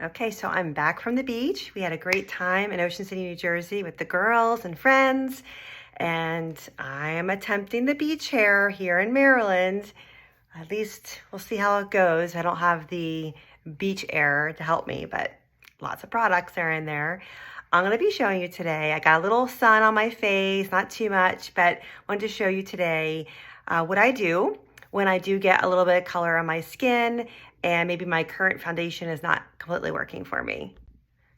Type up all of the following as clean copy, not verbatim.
Okay, so I'm back from the beach. We had a great time in Ocean City, New Jersey with the girls and friends, and I am attempting the beach hair here in Maryland. At least we'll see how it goes. I don't have the beach air to help me, but lots of products are in there. I'm going to be showing you today. I got a little sun on my face, not too much, but wanted to show you today what I do when I do get a little bit of color on my skin and maybe my current foundation is not completely working for me.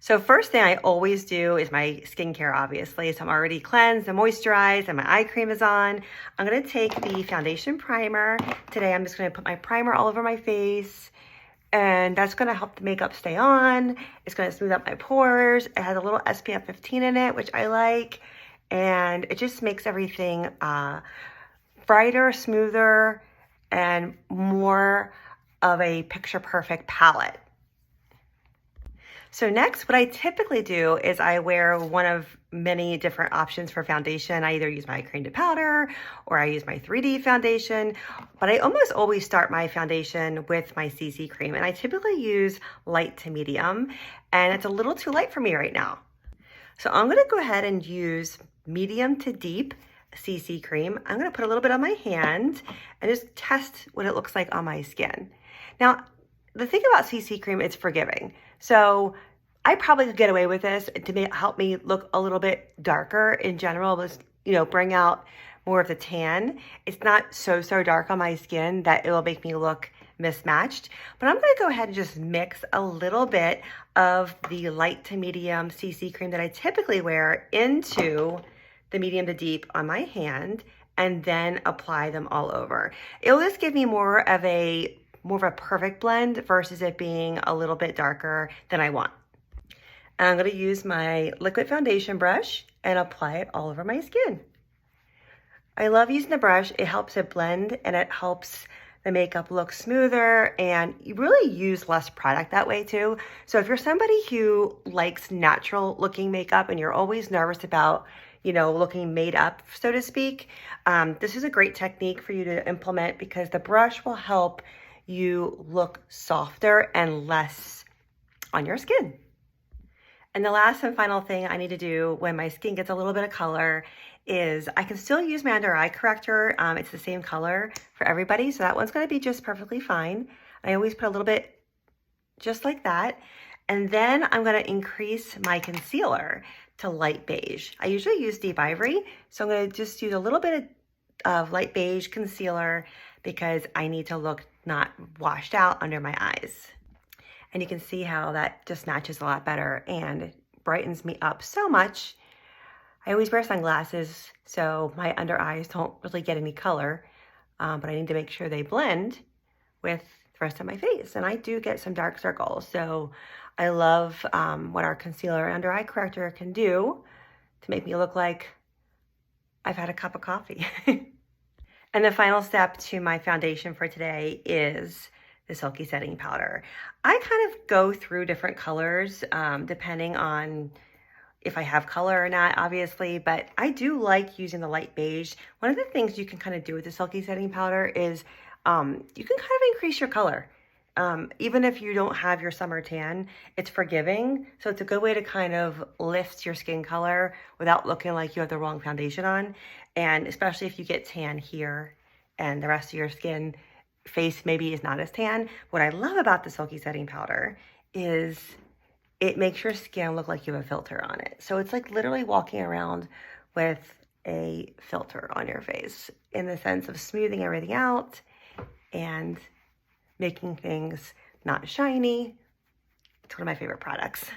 So first thing I always do is my skincare, obviously. So I'm already cleansed and moisturized and my eye cream is on. I'm gonna take the foundation primer. Today I'm just gonna put my primer all over my face, and that's gonna help the makeup stay on. It's gonna smooth out my pores. It has a little SPF 15 in it, which I like. And it just makes everything brighter, smoother, and more of a picture perfect palette. So next, what I typically do is I wear one of many different options for foundation. I either use my cream to powder or I use my 3D foundation, but I almost always start my foundation with my CC cream, and I typically use light to medium, and it's a little too light for me right now. So I'm gonna go ahead and use medium to deep CC cream. I'm gonna put a little bit on my hand and just test what it looks like on my skin. Now, the thing about CC cream, it's forgiving. So I probably could get away with this to help me look a little bit darker in general, just, bring out more of the tan. It's not so dark on my skin that it will make me look mismatched, but I'm gonna go ahead and just mix a little bit of the light to medium CC cream that I typically wear into the medium to deep on my hand, and then apply them all over. It'll just give me more of a perfect blend versus it being a little bit darker than I want. And I'm gonna use my liquid foundation brush and apply it all over my skin. I love using the brush. It helps it blend and it helps the makeup look smoother, and you really use less product that way too. So if you're somebody who likes natural looking makeup and you're always nervous about looking made up, so to speak, this is a great technique for you to implement because the brush will help you look softer and less on your skin. And the last and final thing I need to do when my skin gets a little bit of color is I can still use my under eye corrector. It's the same color for everybody, so that one's gonna be just perfectly fine. I always put a little bit just like that. And then I'm gonna increase my concealer to light beige. I usually use Deep Ivory, so I'm gonna just use a little bit of light beige concealer because I need to look not washed out under my eyes. And you can see how that just matches a lot better and brightens me up so much. I always wear sunglasses, so my under eyes don't really get any color, but I need to make sure they blend with the rest of my face. And I do get some dark circles, so I love what our concealer and under eye corrector can do to make me look like I've had a cup of coffee. And the final step to my foundation for today is the Silky Setting Powder. I kind of go through different colors depending on if I have color or not, obviously, but I do like using the light beige. One of the things you can kind of do with the Silky Setting Powder is you can kind of increase your color. Even if you don't have your summer tan, it's forgiving. So it's a good way to kind of lift your skin color without looking like you have the wrong foundation on. And especially if you get tan here and the rest of your skin face maybe is not as tan. What I love about the Silky Setting Powder is it makes your skin look like you have a filter on it. So it's like literally walking around with a filter on your face in the sense of smoothing everything out and making things not shiny. It's one of my favorite products.